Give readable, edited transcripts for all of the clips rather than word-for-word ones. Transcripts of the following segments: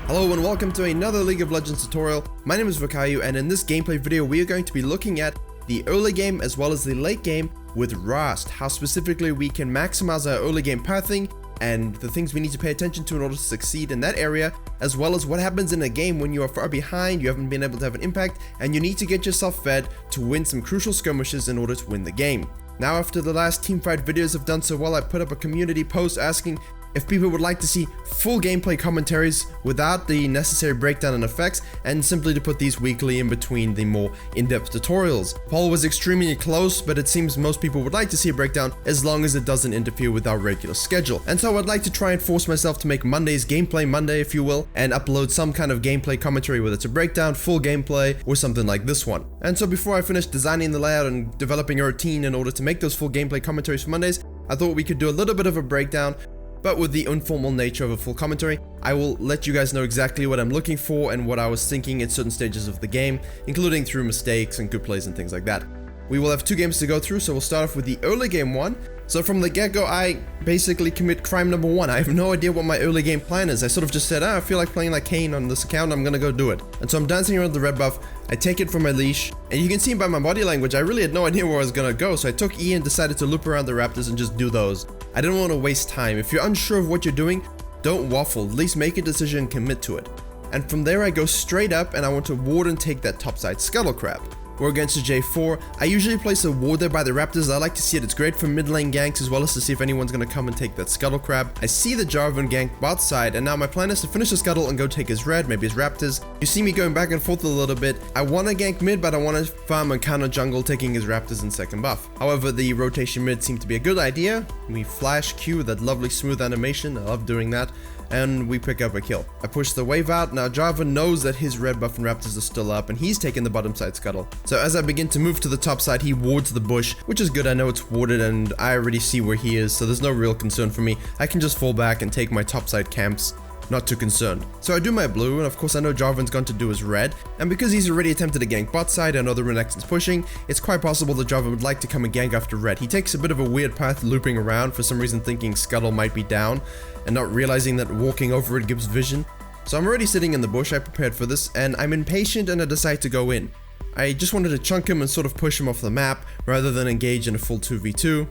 Hello and welcome to another League of Legends tutorial. My name is Virkayu, and in this gameplay video we are going to be looking at the early game as well as the late game with Rhaast, how specifically we can maximize our early game pathing and the things we need to pay attention to in order to succeed in that area, as well as what happens in a game when you are far behind, you haven't been able to have an impact, and you need to get yourself fed to win some crucial skirmishes in order to win the game. Now, after the last teamfight videos have done so well, I put up a community post asking if people would like to see full gameplay commentaries without the necessary breakdown and effects, and simply to put these weekly in between the more in-depth tutorials. The poll was extremely close, but it seems most people would like to see a breakdown as long as it doesn't interfere with our regular schedule. And so I'd like to try and force myself to make Mondays Gameplay Monday, if you will, and upload some kind of gameplay commentary, whether it's a breakdown, full gameplay, or something like this one. And so before I finish designing the layout and developing a routine in order to make those full gameplay commentaries for Mondays, I thought we could do a little bit of a breakdown. But with the informal nature of a full commentary, I will let you guys know exactly what I'm looking for and what I was thinking at certain stages of the game, including through mistakes and good plays and things like that. We will have 2 games to go through, so we'll start off with the early game one. So from the get-go, I basically commit crime number 1. I have no idea what my early game plan is. I sort of just said, I feel like playing like Kayn on this account, I'm gonna go do it. And so I'm dancing around the red buff, I take it from my leash, and you can see by my body language, I really had no idea where I was gonna go, so I took E and decided to loop around the raptors and just do those. I didn't want to waste time. If you're unsure of what you're doing, don't waffle, at least make a decision and commit to it. And from there I go straight up and I want to ward and take that topside scuttle crab. We're against a J4. I usually place a ward there by the raptors. I like to see it. It's great for mid lane ganks as well as to see if anyone's going to come and take that scuttle crab. I see the Jarvan gank bot side, and now my plan is to finish the scuttle and go take his red, maybe his raptors. You see me going back and forth a little bit. I want to gank mid, but I want to farm and counter jungle, taking his raptors in second buff. However, the rotation mid seemed to be a good idea. We flash Q with that lovely smooth animation. I love doing that. And we pick up a kill. I push the wave out. Now Jarvan knows that his red buff and raptors are still up, and he's taking the bottom side scuttle. So as I begin to move to the top side, he wards the bush, which is good. I know it's warded and I already see where he is, so there's no real concern for me. I can just fall back and take my top side camps. Not too concerned. So I do my blue, and of course I know Jarvan's going to do his red, and because he's already attempted to gank bot side, I know the Rhaast is pushing, it's quite possible that Jarvan would like to come and gank after red. He takes a bit of a weird path looping around, for some reason thinking scuttle might be down, and not realizing that walking over it gives vision. So I'm already sitting in the bush, I prepared for this, and I'm impatient and I decide to go in. I just wanted to chunk him and sort of push him off the map, rather than engage in a full 2v2.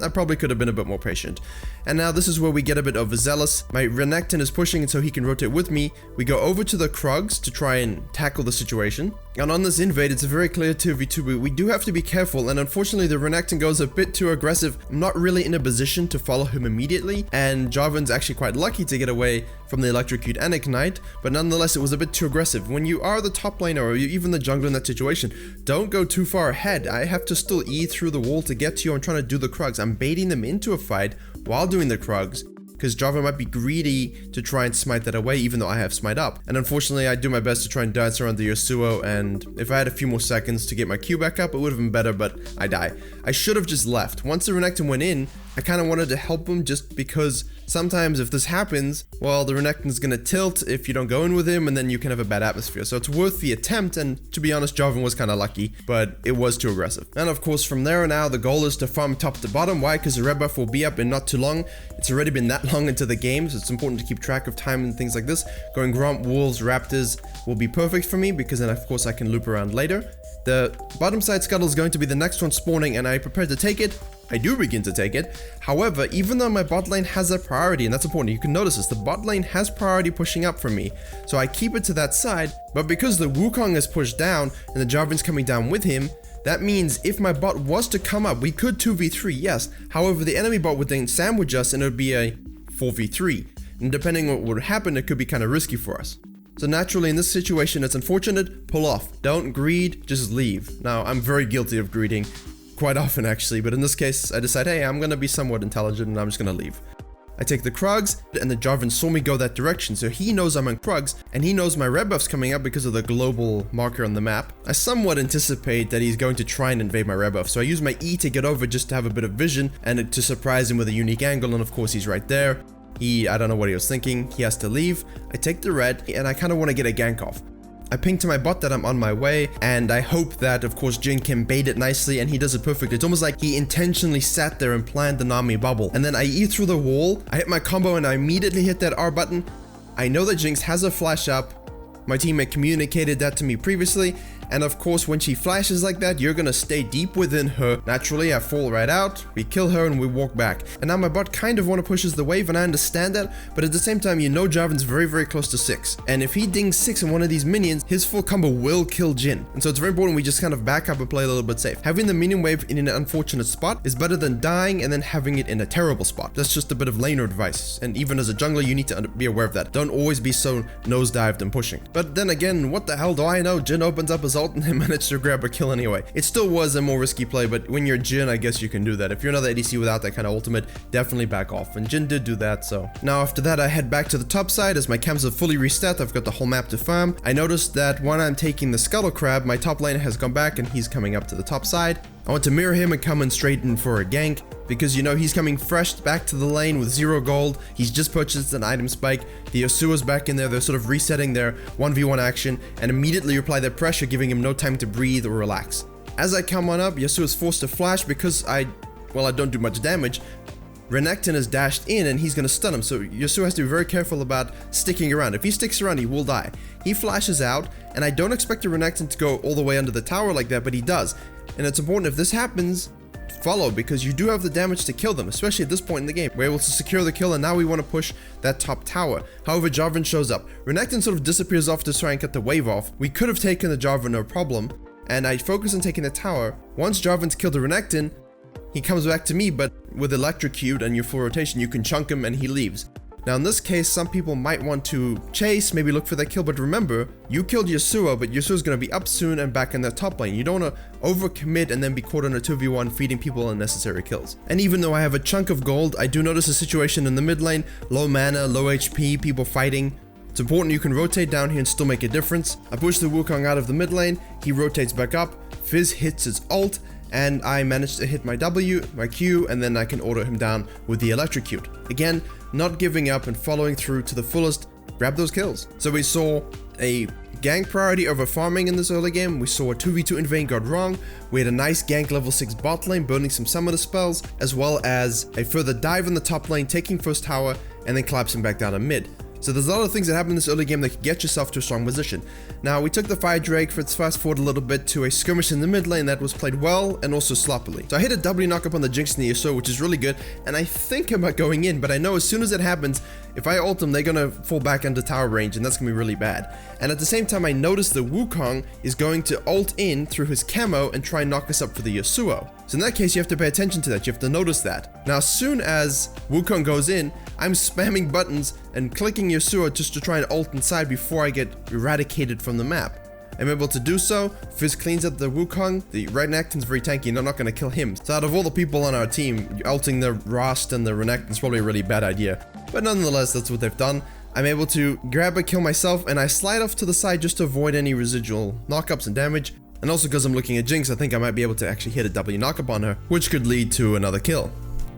I probably could have been a bit more patient. And now this is where we get a bit overzealous. My Renekton is pushing and so he can rotate with me. We go over to the Krugs to try and tackle the situation. And on this invade, it's a very clear 2v2, but we do have to be careful, and unfortunately the Renekton goes a bit too aggressive. I'm not really in a position to follow him immediately, and Jarvan's actually quite lucky to get away from the Electrocute and Ignite, but nonetheless it was a bit too aggressive. When you are the top laner or even the jungler in that situation, don't go too far ahead. I have to still E through the wall to get to you. I'm trying to do the Krugs. I'm baiting them into a fight while doing the Krugs, because Jarvan might be greedy to try and smite that away, even though I have smite up. And unfortunately, I do my best to try and dance around the Yasuo, and if I had a few more seconds to get my Q back up, it would have been better, but I die. I should have just left. Once the Renekton went in, I kind of wanted to help him just because sometimes if this happens, well, the Renekton's gonna tilt if you don't go in with him, and then you can have a bad atmosphere. So it's worth the attempt, and to be honest, Jarvan was kind of lucky, but it was too aggressive. And of course, from there on out, the goal is to farm top to bottom. Why? Because the red buff will be up in not too long. It's already been that long into the game, so it's important to keep track of time and things like this. Going Gromp, Wolves, Raptors will be perfect for me, because then of course I can loop around later. The bottom side scuttle is going to be the next one spawning, and I prepare to take it. I do begin to take it. However, even though my bot lane has a priority, and that's important, you can notice this, the bot lane has priority pushing up from me. So I keep it to that side, but because the Wukong is pushed down and the Jarvan's coming down with him, that means if my bot was to come up, we could 2v3, yes. However, the enemy bot would then sandwich us and it would be a 4v3. And depending on what would happen, it could be kind of risky for us. So naturally in this situation, it's unfortunate, pull off. Don't greed, just leave. Now, I'm very guilty of greeding. Quite often actually, but in this case, I decide, hey, I'm gonna be somewhat intelligent and I'm just gonna leave. I take the Krugs, and the Jarvan saw me go that direction, so he knows I'm on Krugs, and he knows my red buff's coming up because of the global marker on the map. I somewhat anticipate that he's going to try and invade my red buff, so I use my E to get over just to have a bit of vision, and to surprise him with a unique angle, and of course he's right there. I don't know what he was thinking, he has to leave. I take the red, and I kind of want to get a gank off. I ping to my bot that I'm on my way, and I hope that, of course, Jin can bait it nicely, and he does it perfectly. It's almost like he intentionally sat there and planned the Nami bubble. And then I E through the wall, I hit my combo, and I immediately hit that R button, I know that Jinx has a flash up. My teammate communicated that to me previously, and of course when she flashes like that, you're gonna stay deep within her. Naturally, I fall right out, we kill her and we walk back. And now my bot kind of wanna pushes the wave, and I understand that, but at the same time, you know Jarvan's very close to 6. And if he dings 6 on one of these minions, his full combo will kill Jhin. And so it's very important we just kind of back up and play a little bit safe. Having the minion wave in an unfortunate spot is better than dying and then having it in a terrible spot. That's just a bit of laner advice. And even as a jungler, you need to be aware of that. Don't always be so nosedived and pushing. But then again, what the hell do I know? Jhin opens up his ult and they managed to grab a kill anyway. It still was a more risky play, but when you're Jhin, I guess you can do that. If you're another ADC without that kind of ultimate, definitely back off. And Jhin did do that, so. Now after that, I head back to the top side as my camps are fully reset. I've got the whole map to farm. I noticed that when I'm taking the Scuttle Crab, my top laner has gone back and he's coming up to the top side. I want to mirror him and come in straight in for a gank, because you know he's coming fresh back to the lane with 0 gold. He's just purchased an item spike. The Yasuo's back in there. They're sort of resetting their 1v1 action and immediately apply their pressure, giving him no time to breathe or relax. As I come on up, Yasuo's forced to flash because I don't do much damage. Renekton has dashed in and he's going to stun him, so Yasuo has to be very careful about sticking around. If he sticks around, he will die. He flashes out, and I don't expect the Renekton to go all the way under the tower like that, but he does. And it's important if this happens, follow, because you do have the damage to kill them, especially at this point in the game. We're able to secure the kill, and now we want to push that top tower. However, Jarvan shows up. Renekton sort of disappears off to try and cut the wave off. We could have taken the Jarvan, no problem, and I focus on taking the tower. Once Jarvan's killed the Renekton, he comes back to me, but with Electrocute and your full rotation, you can chunk him and he leaves. Now in this case, some people might want to chase, maybe look for that kill, but remember, you killed Yasuo, but Yasuo's going to be up soon and back in the top lane. You don't want to overcommit and then be caught on a 2v1 feeding people unnecessary kills. And even though I have a chunk of gold, I do notice a situation in the mid lane, low mana, low HP, people fighting. It's important you can rotate down here and still make a difference. I push the Wukong out of the mid lane, he rotates back up, Fizz hits his ult, and I managed to hit my W, my Q, and then I can auto him down with the Electrocute. Again, not giving up and following through to the fullest, grab those kills. So we saw a gank priority over farming in this early game. We saw a 2v2 in vain got wrong. We had a nice gank level 6 bot lane, burning some summoner spells, as well as a further dive in the top lane, taking first tower, and then collapsing back down to mid. So there's a lot of things that happen in this early game that can get yourself to a strong position. Now, we took the Fire Drake, let's fast forward a little bit to a skirmish in the mid lane that was played well and also sloppily. So I hit a W knock up on the Jinx and the Yasuo, which is really good, and I think about going in, but I know as soon as it happens, if I ult them, they're gonna fall back into tower range, and that's gonna be really bad. And at the same time, I noticed the Wukong is going to ult in through his camo and try and knock us up for the Yasuo. So in that case, you have to pay attention to that, you have to notice that. Now, as soon as Wukong goes in, I'm spamming buttons and clicking Yasuo just to try and ult inside before I get eradicated from the map. I'm able to do so. Fizz cleans up the Wukong. The Renekton's very tanky and I'm not going to kill him. So out of all the people on our team, ulting the Rhaast and the Renekton's probably a really bad idea. But nonetheless, that's what they've done. I'm able to grab a kill myself and I slide off to the side just to avoid any residual knockups and damage. And also because I'm looking at Jinx, I think I might be able to actually hit a W knockup on her, which could lead to another kill.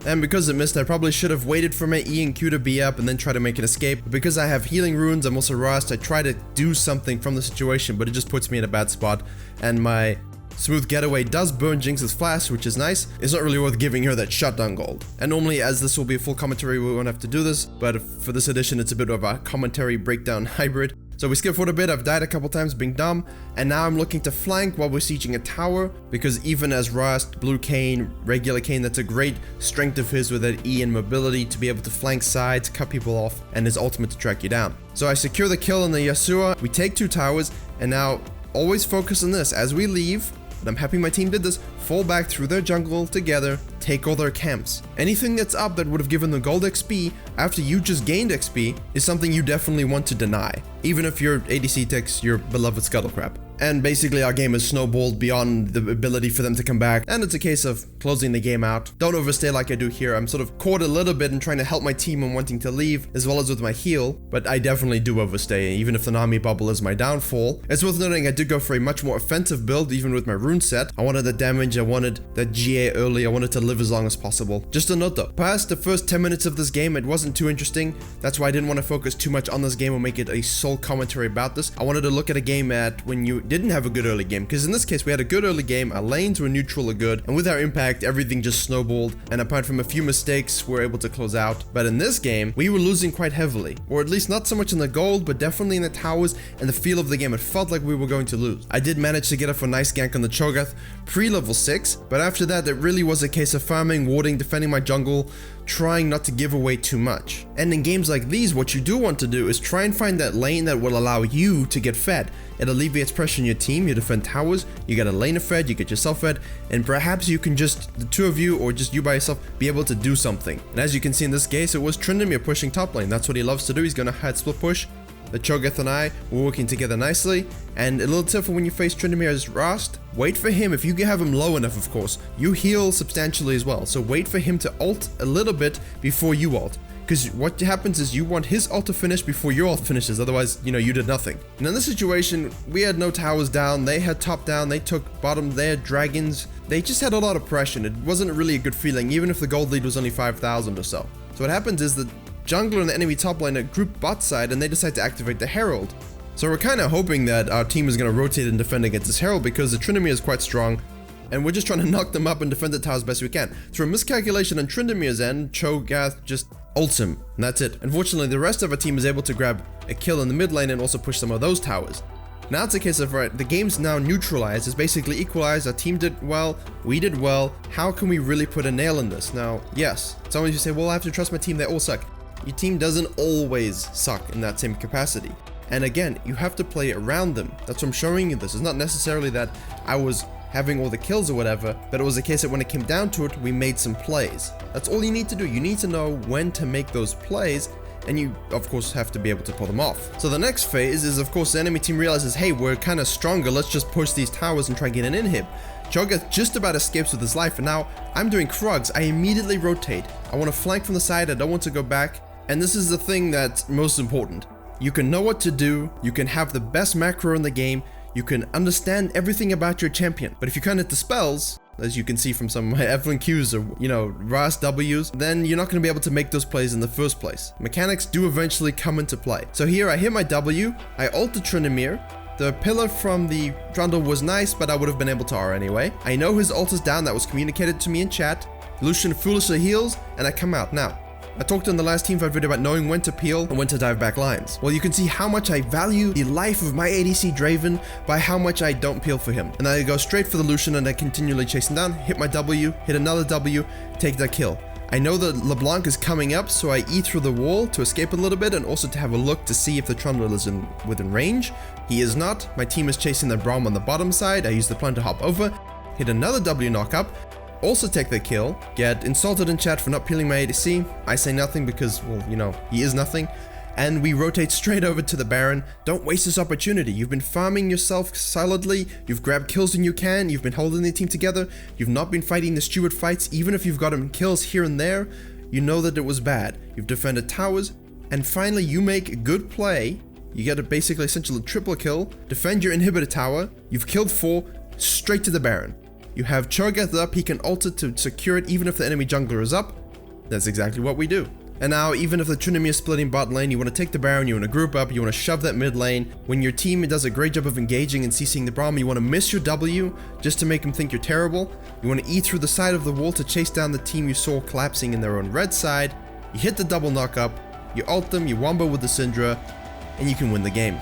And because it missed, I probably should have waited for my E and Q to be up and then try to make an escape. But because I have healing runes, I'm also Rhaast, I try to do something from the situation, but it just puts me in a bad spot. And my smooth getaway does burn Jinx's flash, which is nice. It's not really worth giving her that shutdown gold. And normally, as this will be a full commentary, we won't have to do this. But for this edition, it's a bit of a commentary breakdown hybrid. So we skip forward a bit, I've died a couple times being dumb, and now I'm looking to flank while we're sieging a tower, because even as Rhaast, blue Kayn, regular Kayn, that's a great strength of his with that E and mobility to be able to flank sides, cut people off, and his ultimate to track you down. So I secure the kill on the Yasuo, we take 2 towers, and now always focus on this. As we leave, and I'm happy my team did this, fall back through their jungle together, take all their camps. Anything that's up that would have given them gold XP after you just gained XP is something you definitely want to deny, even if your ADC takes your beloved Scuttle Crab. And basically our game is snowballed beyond the ability for them to come back, and it's a case of closing the game out. Don't overstay like I do here. I'm sort of caught a little bit in trying to help my team and wanting to leave, as well as with my heal, but I definitely do overstay, even if the Nami bubble is my downfall. It's worth noting I did go for a much more offensive build, even with my rune set. I wanted the damage, I wanted that GA early, I wanted to live as long as possible. Just a note though, past the first 10 minutes of this game, it wasn't too interesting. That's why I didn't want to focus too much on this game or make it a sole commentary about this. I wanted to look at a game at when you didn't have a good early game, because in this case we had a good early game, our lanes were neutral or good, and with our impact everything just snowballed, and apart from a few mistakes we were able to close out. But in this game we were losing quite heavily, or at least not so much in the gold but definitely in the towers and the feel of the game. It felt like we were going to lose. I did manage to get off a nice gank on the Cho'Gath pre-level 6, but after that it really was a case of farming, warding, defending my jungle, trying not to give away too much. And in games like these, what you do want to do is try and find that lane that will allow you to get fed. It alleviates pressure on your team, you defend towers, you get a laner fed, you get yourself fed, and perhaps you can just, the two of you or just you by yourself, be able to do something. And as you can see in this case, it was Tryndamere pushing top lane. That's what he loves to do. He's gonna hard split push. The Cho'Gath and I were working together nicely, and a little tip for when you face Tryndamere as Rhaast, wait for him. If you have him low enough, of course, you heal substantially as well, so wait for him to ult a little bit before you ult, because what happens is you want his ult to finish before your ult finishes, otherwise, you know, you did nothing. And in this situation, we had no towers down, they had top down, they took bottom, they had dragons, they just had a lot of pressure, and it wasn't really a good feeling, even if the gold lead was only 5,000 or so. So what happens is that jungler and the enemy top lane group bot side, and they decide to activate the Herald. So we're kind of hoping that our team is going to rotate and defend against this Herald, because the Tryndamere is quite strong, and we're just trying to knock them up and defend the tower as best we can. Through a miscalculation on Tryndamere's end, Cho'Gath just ults him, and that's it. Unfortunately, the rest of our team is able to grab a kill in the mid lane and also push some of those towers. Now it's a case of, right, the game's now neutralized, it's basically equalized, our team did well, we did well, how can we really put a nail in this? Now, yes, some of you say, well, I have to trust my team, they all suck. Your team doesn't always suck in that same capacity. And again, you have to play around them. That's why I'm showing you this. It's not necessarily that I was having all the kills or whatever, but it was a case that when it came down to it, we made some plays. That's all you need to do. You need to know when to make those plays, and you, of course, have to be able to pull them off. So the next phase is, of course, the enemy team realizes, hey, we're kind of stronger, let's just push these towers and try and get an inhib. Cho'Gath just about escapes with his life, and now I'm doing Krugs. I immediately rotate. I want to flank from the side, I don't want to go back. And this is the thing that's most important. You can know what to do, you can have the best macro in the game, you can understand everything about your champion. But if you can't hit the spells, as you can see from some of my Evelyn Qs or, you know, Rhaast Ws, then you're not going to be able to make those plays in the first place. Mechanics do eventually come into play. So here I hit my W, I ult the Tryndamere. The pillar from the Trundle was nice, but I would have been able to R anyway. I know his ult is down, that was communicated to me in chat. Lucian foolishly heals, and I come out. Now, I talked in the last teamfight video about knowing when to peel and when to dive back lines. Well, you can see how much I value the life of my ADC Draven by how much I don't peel for him. And I go straight for the Lucian and I continually chase him down, hit my W, hit another W, take that kill. I know that LeBlanc is coming up, so I E through the wall to escape a little bit and also to have a look to see if the Trundle is within range. He is not. My team is chasing the Braum on the bottom side. I use the plan to hop over, hit another W knock up, also take the kill, get insulted in chat for not peeling my ADC. I say nothing because, well, you know, he is nothing. And we rotate straight over to the Baron. Don't waste this opportunity. You've been farming yourself solidly. You've grabbed kills when you can. You've been holding the team together. You've not been fighting the steward fights. Even if you've gotten kills here and there, you know that it was bad. You've defended towers. And finally, you make a good play. You get a basically essentially triple kill. Defend your inhibitor tower. You've killed 4. Straight to the Baron. You have Cho'Gath up, he can ult it to secure it even if the enemy jungler is up. That's exactly what we do. And now, even if the Tryndamere is splitting bot lane, you want to take the Baron, you want to group up, you want to shove that mid lane. When your team does a great job of engaging and CCing the Braum, you want to miss your W just to make them think you're terrible. You want to E through the side of the wall to chase down the team you saw collapsing in their own red side. You hit the double knock up, you ult them, you wombo with the Syndra, and you can win the game.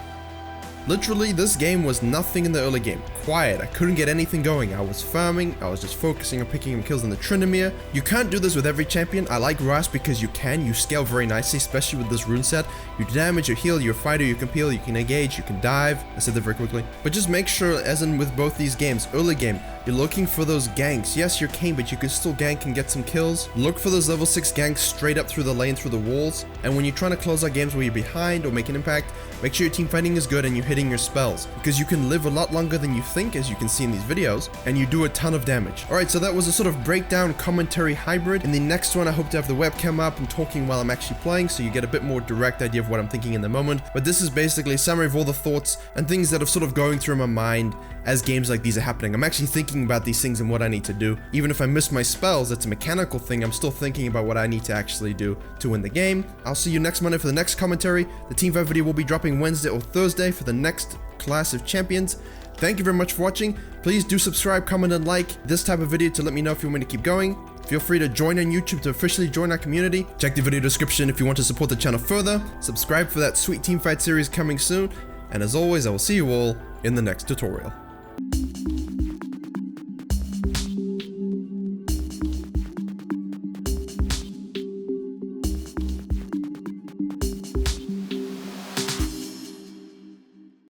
Literally, this game was nothing in the early game. Quiet, I couldn't get anything going. I was farming, I was just focusing on picking up kills on the Tryndamere. You can't do this with every champion. I like Rhaast because you can. You scale very nicely, especially with this rune set. You damage, you heal, you're a fighter, you can peel, you can engage, you can dive. I said that very quickly. But just make sure, as in with both these games, early game, you're looking for those ganks. Yes, you're Kayn, but you can still gank and get some kills. Look for those level 6 ganks straight up through the lane, through the walls. And when you're trying to close out games where you're behind or make an impact, make sure your team fighting is good and you're hitting your spells. Because you can live a lot longer than you think, as you can see in these videos, and you do a ton of damage. Alright, so that was a sort of breakdown commentary hybrid. In the next one, I hope to have the webcam up and talking while I'm actually playing, so you get a bit more direct idea of what I'm thinking in the moment. But this is basically a summary of all the thoughts and things that are sort of going through my mind as games like these are happening. I'm actually thinking about these things and what I need to do. Even if I miss my spells, that's a mechanical thing, I'm still thinking about what I need to actually do to win the game. I'll see you next Monday for the next commentary. The team fight video will be dropping Wednesday or Thursday for the next class of champions. thank you very much for watching. Please do subscribe, comment, and like this type of video to let me know if you want me to keep going. Feel free to join on YouTube to officially join our community. Check the video description if you want to support the channel further. Subscribe for that sweet teamfight series coming soon. And as always, I will see you all in the next tutorial.